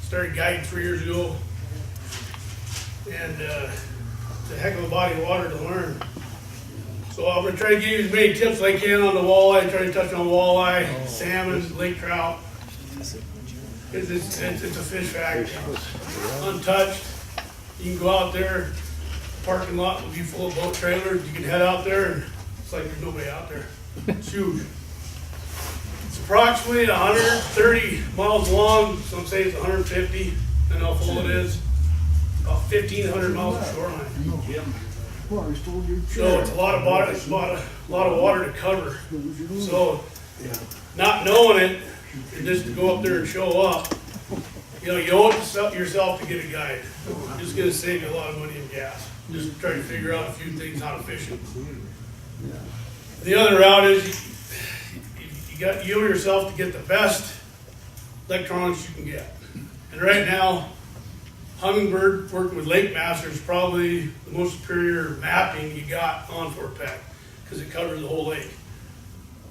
Started guiding 3 years ago, and it's a heck of a body of water to learn. So I'm gonna try to give you as many tips as I can on the walleye. Try to touch on walleye, salmon, lake trout. It's a fish factory. Untouched. You can go out there. The parking lot will be full of boat trailers. You can head out there, and it's like there's nobody out there. It's huge. It's approximately 130 miles long. Some say it's 150. And how full it is. About 1,500 miles of shoreline. So it's a lot of water. It's a lot of water to cover. So not knowing it, just to go up there and show up, you know, you owe it to yourself to get a guide. It's just going to save you a lot of money in gas. Just try to figure out a few things how to fish it. The other route is you owe yourself to get the best electronics you can get. And right now, Humminbird working with Lake Master is probably the most superior mapping you got on Fort Peck because it covers the whole lake.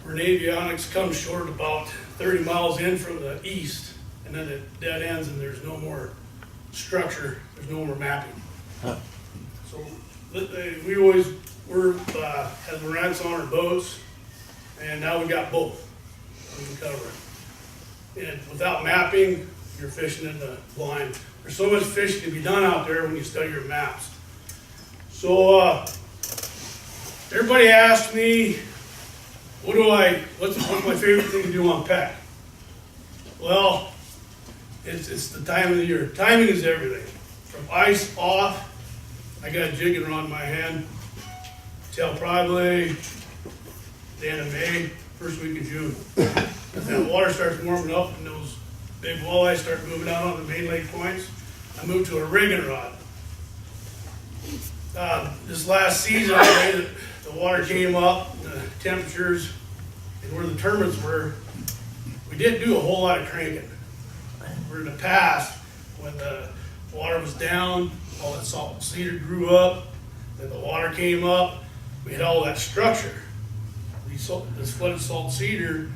Where Navionics comes short about 30 miles in from the east, and then it dead ends and there's no more structure, there's no more mapping. So we always had Lorentz on our boats, and now we got both. We can cover it. And without mapping, you're fishing in the blind. There's so much fishing to be done out there when you study your maps. So everybody asks me, what's my favorite thing to do on Peck? Well, it's the time of the year. Timing is everything. From ice off, I got a jigging rod in my hand till probably the end of May, first week of June. As that water starts warming up and those big walleyes start moving out on the main lake points, I moved to a rigging rod. This last season, the water came up, the temperatures, and where the tournaments were, we didn't do a whole lot of cranking. Where in the past, when the water was down, all that salt cedar grew up, then the water came up, we had all that structure. This flooded salt cedar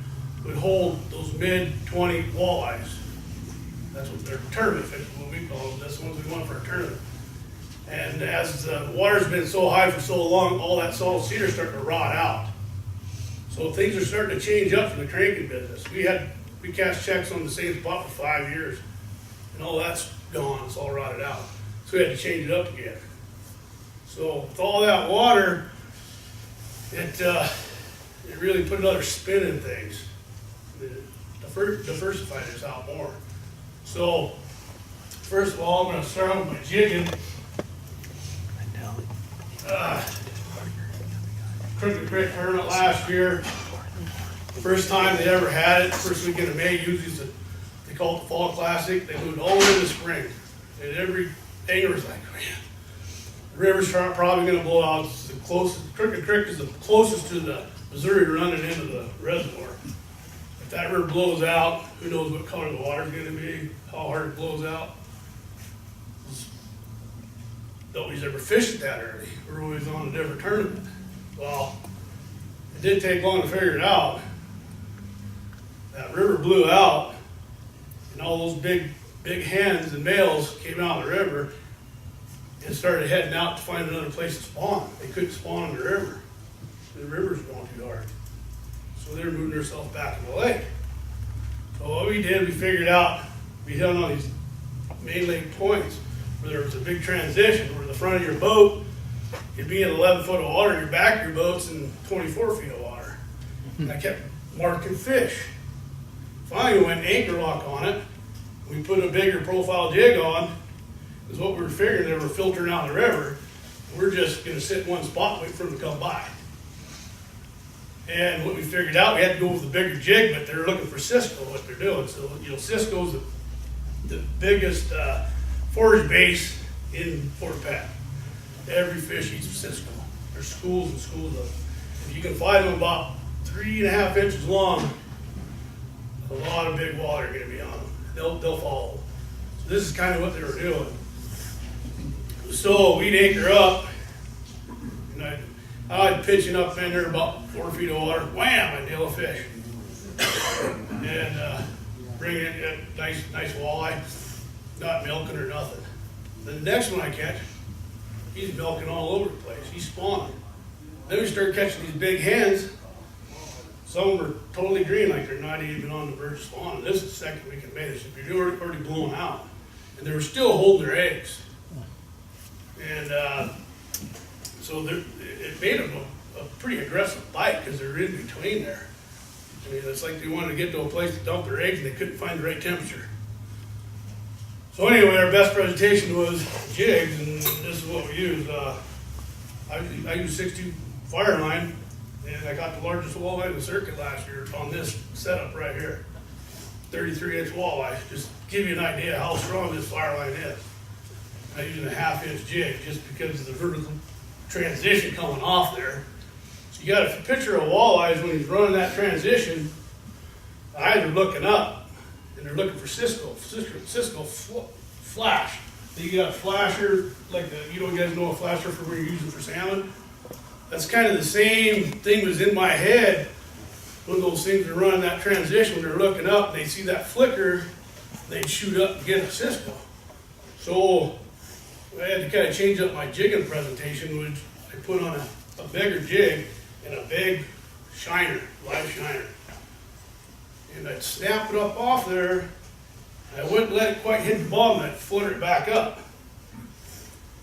would hold those mid-20 walleyes. That's what they're tournament fish, what we call them. That's the ones we want for our tournament. And as the water's been so high for so long, all that salt cedar starting to rot out. So things are starting to change up from the cranking business. We cast checks on the same spot for 5 years, and all that's gone. It's all rotted out. So we had to change it up again. So with all that water, it really put another spin in things. Diversified us out more. So first of all, I'm going to start with my jigging. Crooked Creek tournament last year. First time they ever had it, first weekend of May. Usually they call it the Fall Classic. They moved all the way to the spring. And every angler was like, man, the river's probably going to blow out. It's the closest. Crooked Creek is the closest to the Missouri running into the reservoir. If that river blows out, who knows what color the water's going to be, how hard it blows out. Nobody's ever fished it that early. We're always on a different tournament. Well, it didn't take long to figure it out. That river blew out, and all those big hens and males came out of the river and started heading out to find another place to spawn. They couldn't spawn in the river. The river's going too hard. So they were moving themselves back in the lake. So what we did, we figured out, we hit on these main lake points where there was a big transition where the front of your boat, you'd be in 11 foot of water, and your back of your boat's in 24 feet of water. And I kept marking fish. Finally, we went anchor lock on it. We put a bigger profile jig on, because what we were figuring, they were filtering out the river. We're just going to sit in one spot and wait for them to come by. And what we figured out, we had to go with the bigger jig, but they're looking for Cisco, what they're doing. So, you know, Cisco's the biggest forage base in Fort Peck. Every fish eats Cisco. There's schools and schools of them. If you can find them about 3.5 inches long, a lot of big water are going to be on them. They'll follow. So this is kind of what they were doing. So we'd anchor up, and I'd pitching up in there about 4 feet of water. Wham! I'd nail a fish, and bring in a nice walleye. not milking or nothing. Then the next one I catch, he's milking all over the place. He's spawning. Then we start catching these big hens. Some of them are totally green, like they're not even on the verge of spawning. This is the second week in May. They should be already blown out. And they were still holding their eggs. And so it made them a pretty aggressive bite because they're in between there. I mean, it's like they wanted to get to a place to dump their eggs and they couldn't find the right temperature. So anyway, our best presentation was jigs, and this is what we used. I used 62 fire line, and I got the largest walleye in the circuit last year on this setup right here. 33-inch walleye, just to give you an idea how strong this fire line is. I used a 1/2-inch jig just because of the vertical transition coming off there. So you got a picture of walleyes when he's running that transition. The eyes are looking up, and they're looking for Cisco flash. So you got a flasher, like you guys know a flasher for when you're using for salmon. That's kind of the same thing was in my head when those things are running that transition. When they're looking up, they see that flicker, they'd shoot up and get a Cisco. So I had to kind of change up my jigging presentation, which I put on a bigger jig and a big shiner, live shiner. And I'd snap it up off there. I wouldn't let it quite hit the bottom, I'd flutter it back up.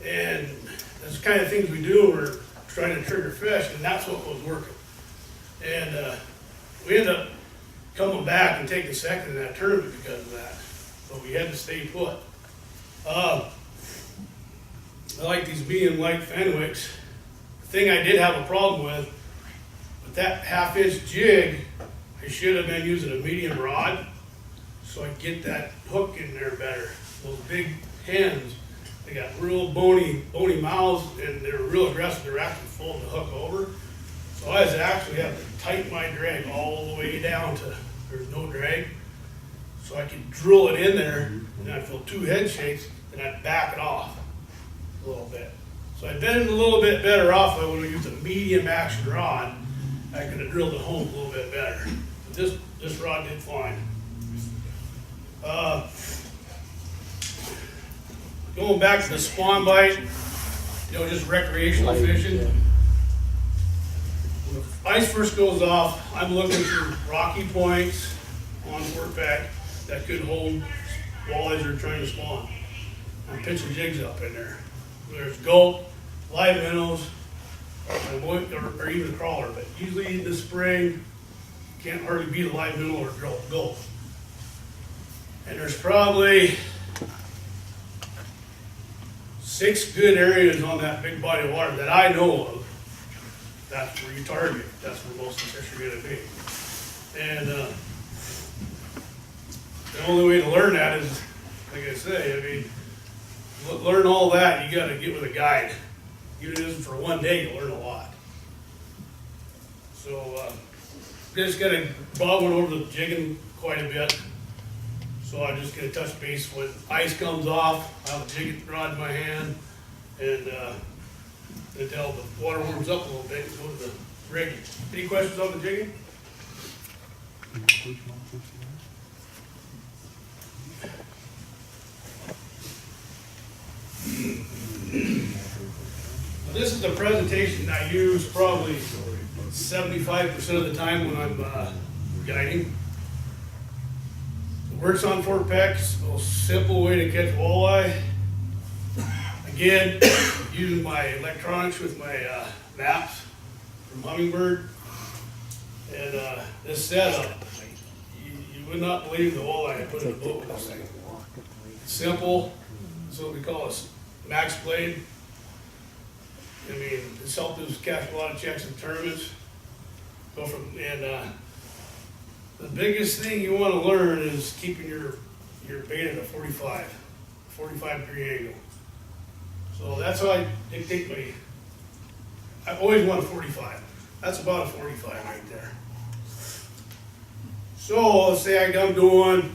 And that's the kind of things we do when we're trying to trigger fish, and that's what was working. And we ended up coming back and taking second in that tournament because of that. But we had to stay put. I like these medium light Fenwicks. The thing I did have a problem with that 1/2-inch jig, I should have been using a medium rod so I get that hook in there better. Those big hens, they got real bony mouths, and they're real aggressive. They're actually folding the hook over. So I actually have to tighten my drag all the way down to there's no drag. So I can drill it in there, and I'd feel 2 head shakes, and I'd back it off a little bit. So I'd been a little bit better off when we used a medium action rod. I could have drilled it home a little bit better. But this rod did fine. Going back to the spawn bite, just recreational fishing. When the ice first goes off, I'm looking for rocky points on Fort Peck that could hold walleyes that are trying to spawn. I'm pitching jigs up in there. There's gulp, live minnows, or even a crawler, but usually in the spring, can't hardly beat a live minnow or gulp. And there's probably 6 good areas on that big body of water that I know of. That's where you target. That's where most of the fish are going to be. And the only way to learn that is, like I say, learn all that, you got to get with a guide. Even if it isn't for one day, you'll learn a lot. So, just got to bobbing over the jigging quite a bit. So I'm just going to touch base when ice comes off. I have a jigging rod in my hand, and until the water warms up a little bit, go to the rigging. Any questions on the jigging? This is the presentation I use probably 75% of the time when I'm guiding. It works on Fort Peck. It's a simple way to catch walleye. Again, using my electronics with my maps from Hummingbird. And this setup, you would not believe the walleye I put in the boat with this thing. It's simple. It's what we call a max blade. It's helped us catch a lot of checks and tournaments. The biggest thing you want to learn is keeping your bait at a 45 degree angle. So that's how I dictate I've always wanted 45. That's about a 45 right there. So let's say I'm doing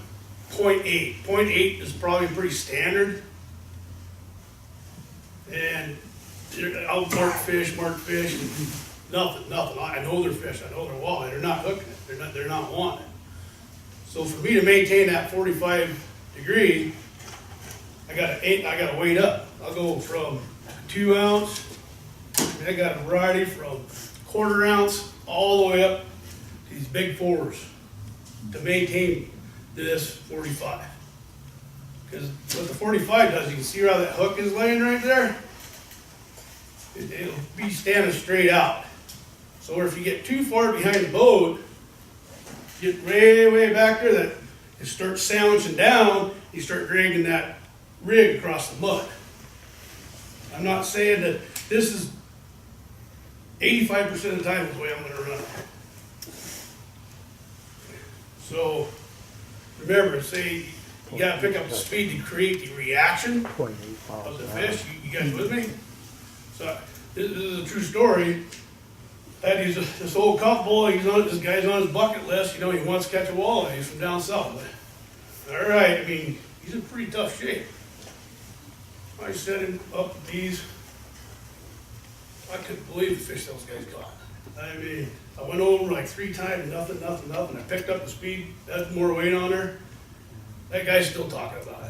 0.8. 0.8 is probably pretty standard. And I'll mark fish, nothing. I know they're fish, I know they're walleye. They're not hooking it, they're not wanting it. So for me to maintain that 45 degree, I gotta weight up. I'll go from 2 ounce, I got a variety from 1/4 ounce all the way up to these big 4s to maintain this 45. Because what the 45 does, you can see how that hook is laying right there? It'll be standing straight out. So if you get too far behind the boat, get way back there, that it starts sandwiching down, you start dragging that rig across the mud. I'm not saying that this is 85% of the time is the way I'm gonna run it. So remember, say you gotta pick up the speed to create the reaction of the fish. You guys with me? So this is a true story. I had this old couple, this guy's on his bucket list, he wants to catch a walleye, he's from down south. But, all right, he's in pretty tough shape. I set him up with these. I couldn't believe the fish those guys caught. I went over like 3 times, nothing. I picked up the speed, had more weight on her. That guy's still talking about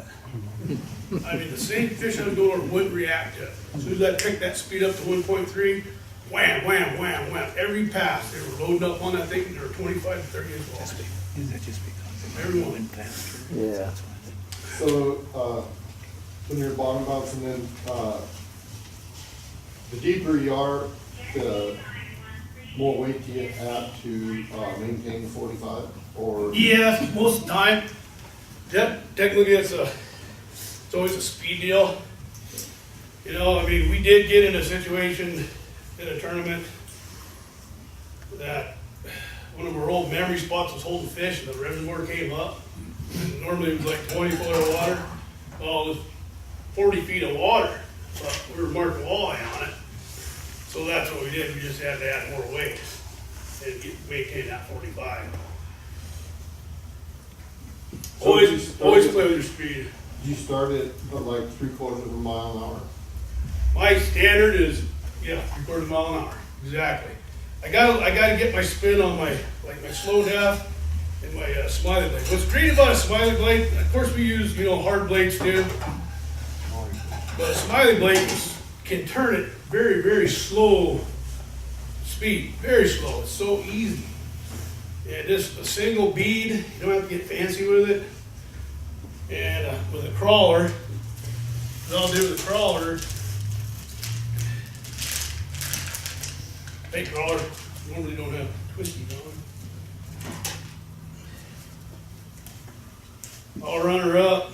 it. The same fish I was going over wouldn't react to it. As soon as I picked that speed up to 1.3, wham, wham, wham, wham. Every pass, they were loading up on that thing, and they were 25 to 30 inch balls. Is that just because Everyone. went faster? Yeah. So, when you're bottom bouncing in, the deeper you are, the more weight you have to maintain 45, or? Yeah, most of the time. Technically it's always a speed deal. We did get in a situation in a tournament that one of our old memory spots was holding fish and the reservoir came up. And normally it was like 20 foot of water. Well, it was 40 feet of water, but we were marking walleye on it. So that's what we did. We just had to add more weight and maintain that 45. Always play with your speed. You start at like 3/4 of a mile an hour? My standard is, 3/4 mile an hour, exactly. I gotta get my spin on my slow death and my smiley blade. What's great about a smiley blade, of course we use, hard blades too, but a smiley blade can turn it very, very slow speed, very slow. It's so easy. And just a single bead, you don't have to get fancy with it. And with a crawler, what I'll do with a crawler, big crawler, normally don't have twisties on. I'll run her up.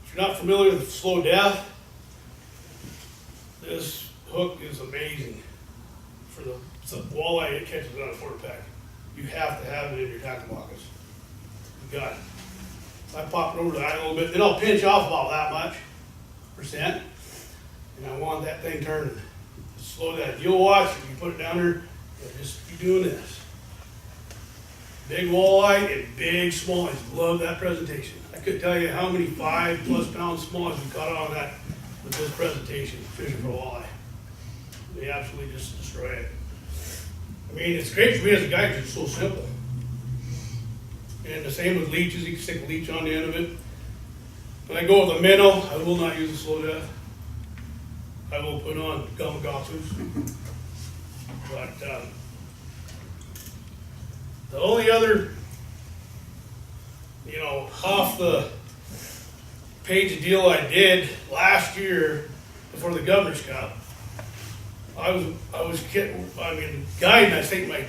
If you're not familiar with slow death, this hook is amazing for the walleye it catches on a Fort Peck. You have to have it in your tackle pockets. You got it. I pop it over the eye a little bit, then I'll pinch off about that much %, and I want that thing turning. Slow that. You'll watch if you put it down there, you'll just be doing this. Big walleye and big smallies. Love that presentation. I could tell you how many 5+ pound smallies we caught on that with this presentation, fishing for walleye. They absolutely just destroy it. It's great for me as a guy because it's so simple. And the same with leeches, you can stick a leech on the end of it. When I go with a minnow, I will not use a slow death. I will put on gamakatsus. But the only other, off the page deal I did last year before the Governor's Cup, I was guiding, I think my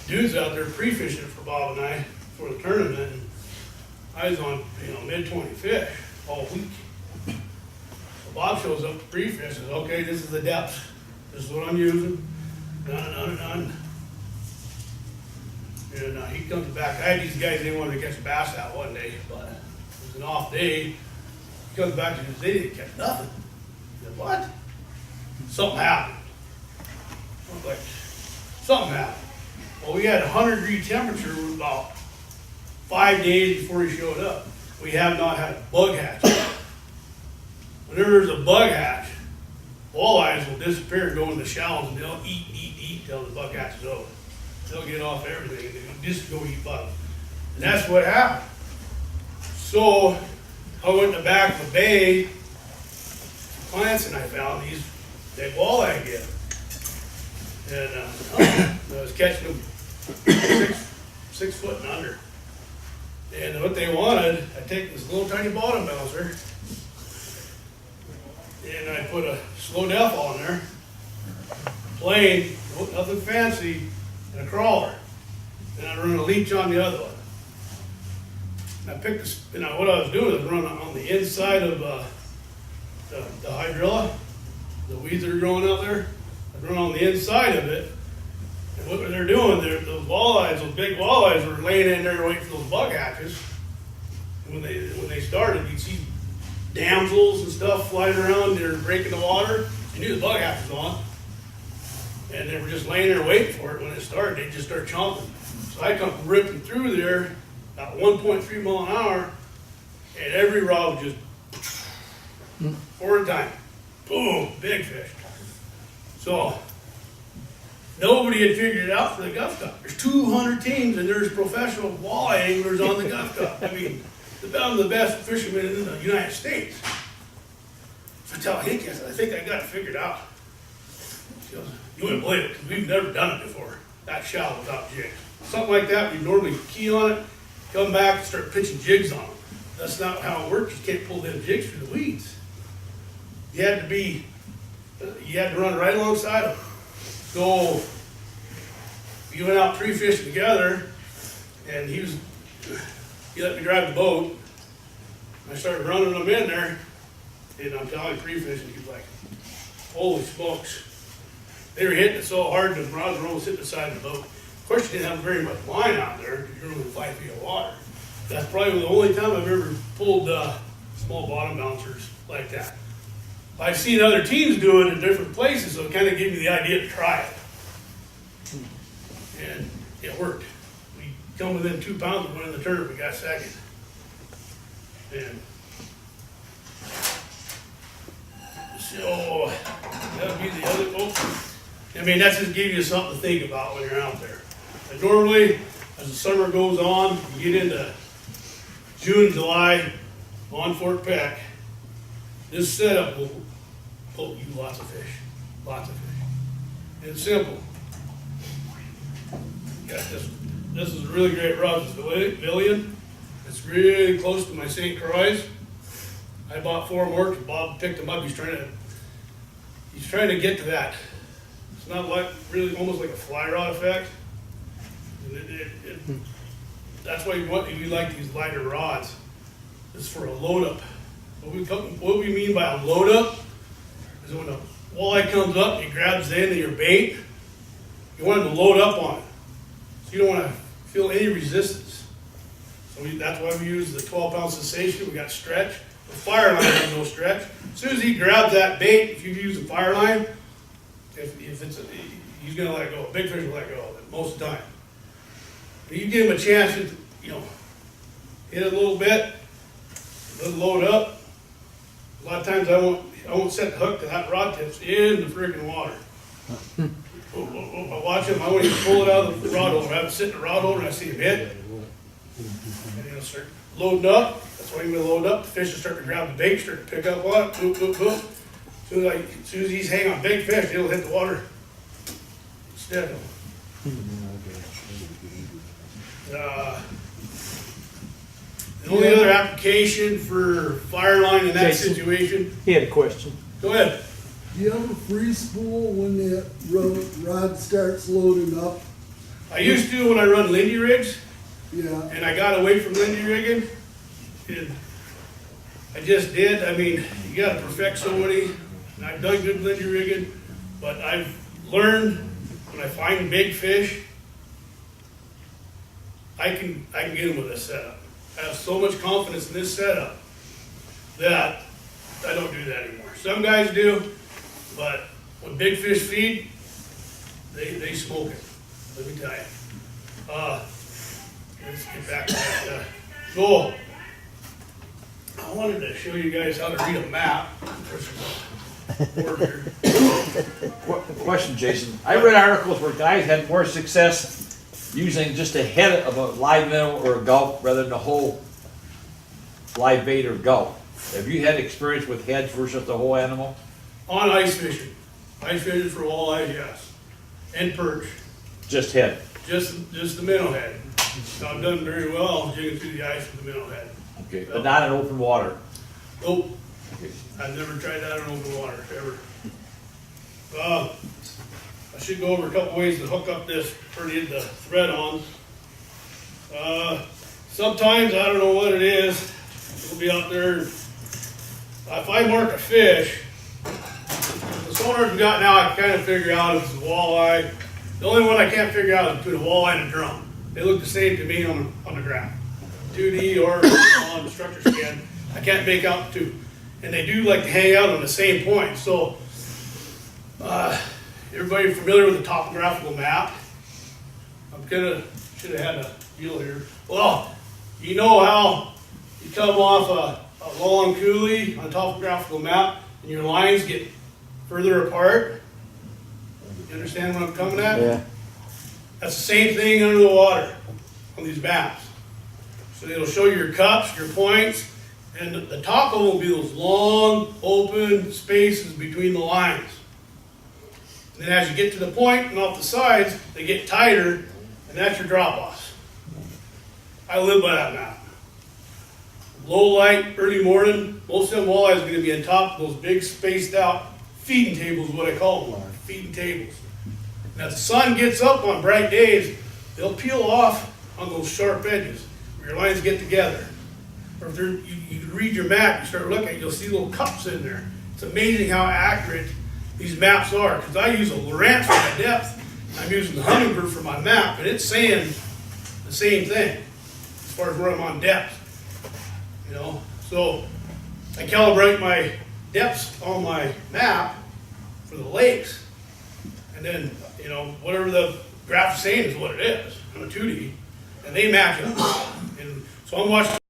dudes out there pre-fishing for Bob and I for the tournament, and I was on, mid-20 fish all week. So Bob shows up to pre-fish, says, okay, this is the depth. This is what I'm using. Done. And he comes back. I had these guys, they wanted to catch a bass out one day, but it was an off day. He comes back and says, they didn't catch nothing. I said, what? Something happened. I was like, something happened. Well, we had a 100-degree temperature about 5 days before he showed up. We have not had a bug hatch. Whenever there's a bug hatch, walleyes will disappear and go in the shallows, and they'll eat till the bug hatch is over. they'll get off everything, and just go eat bugs. And that's what happened. So, I went to the back of the bay, plants, and I found these big walleye again. And I was catching them 6 foot and under. And what they wanted, I take this little tiny bottom bouncer, and I put a slow def on there, plain, nothing fancy, and a crawler. And I run a leech on the other one. And I picked this, what I was doing is running on the inside of the hydrilla, the weeds that are growing out there. I run on the inside of it. And what they're doing, those walleyes, those big walleyes were laying in there waiting for those bug hatches. And when they started, you'd see damsels and stuff flying around. They're breaking the water. You knew the bug hatch was on. And they were just laying there waiting for it. When it started, they'd just start chomping. So I come ripping through there at 1.3 mile an hour, and every rod was just forward time. Boom, big fish. So nobody had figured it out for the Guff Cup. There's 200 teams, and there's professional walleye anglers on the Guff Cup. I mean, I'm the best fisherman in the United States. So I tell Hickey, I said, I think I got it figured out. She goes, you wouldn't believe it, because we've never done it before, that shallow without jigs. Something like that, we normally key on it, come back and start pitching jigs on them. That's not how it works. You can't pull them jigs through the weeds. You had to run right alongside them. So we went out tree fishing together, and he let me drive the boat. I started running them in there, and I'm telling you, tree fishing, he's like, holy smokes. They were hitting it so hard, the rods were almost hitting the side of the boat. Of course, you didn't have very much line out there, because you're only 5 feet of water. That's probably the only time I've ever pulled small bottom bouncers like that. I've seen other teams do it in different places, so it kind of gave me the idea to try it. And it worked. We come within 2 pounds of winning the tournament, we got second. And so, that would be the other, I mean, that just gives you something to think about when you're out there. And normally, as the summer goes on, you get into June, July, on Fort Peck, this setup will pull you lots of fish. Lots of fish. It's simple. Got this is a really great rod. It's Villian. It's really close to my St. Croix. I bought 4 more because Bob picked them up. He's trying to get to that. It's not like really almost like a fly rod effect. And that's why we like these lighter rods. It's for a load up. What we mean by a load up is when a walleye comes up, he grabs the end of your bait, you want him to load up on it. So you don't want to feel any resistance. So that's why we use the 12-pound cessation. We got stretch. The fire line has no stretch. As soon as he grabs that bait, if you use a fire line, he's going to let go. Big fish will let go of it most of the time. But you give him a chance to, hit it a little bit, let it load up. A lot of times I won't set the hook to that rod tip's in the freaking water. I watch him, I won't even pull it out of the rod holder. I have to sit in the rod holder and I see him hit. And he'll start loading up. That's why he's going to load up. The fish will start to grab the bait, start to pick up on it. Boop, boop, boop. As soon as he's hanging on big fish, he'll hit the water instead of the only other application for fire line in that Jason. situation. He had a question. Go ahead. Do you ever free spool when that rod starts loading up? I used to when I run Lindy rigs, Yeah. and I got away from Lindy rigging. And I just did. I mean, you got to perfect so many. And I've done good Lindy rigging, but I've learned when I find big fish, I can get them with this setup. I have so much confidence in this setup that I don't do that anymore. Some guys do, but when big fish feed, they smoke it. Let me tell you. Let's get back to that. So, I wanted to show you guys how to read a map. Question, Jason. I read articles where guys had more success using just a head of a live minnow or a gulp rather than a whole live bait or gulp? Have you had experience with heads versus the whole animal? On ice fishing. Ice fishing for walleye, yes. And perch. Just head? Just the minnow head. So I've done very well jigging through the ice with the minnow head. Okay, but not in open water? Nope. Okay. I've never tried that in open water, ever. I should go over a couple ways to hook up this, or get the thread on. Sometimes, I don't know what it is, we'll be out there, if I mark a fish, the sonars we got now, I can kind of figure out if it's a walleye. The only one I can't figure out is between a walleye and a drum. They look the same to me on the ground. 2D or on the structure scan, I can't make out the two. And they do like to hang out on the same point. So, everybody familiar with the topographical map? Should have had a deal here. Well, you know how you come off a long coulee on a topographical map and your lines get further apart? You understand what I'm coming at? Yeah. That's the same thing under the water on these maps. So it'll show your cups, your points, and the top of them will be those long, open spaces between the lines. And then as you get to the point and off the sides, they get tighter, and that's your drop-offs. I live by that map. Low light, early morning, most of them walleyes are going to be on top of those big spaced out feeding tables, is what I call them, feeding tables. And as the sun gets up on bright days, they'll peel off on those sharp edges where your lines get together. Or if you read your map, you start looking, you'll see little cups in there. It's amazing how accurate these maps are, because I use a Lowrance for my depth. I'm using the Hummingbird for my map, and it's saying the same thing as far as where I'm on depth. You know, so I calibrate my depths on my map for the lakes, and then, you know, whatever the graph is saying is what it is. I'm a 2D, and they match up. And so I'm watching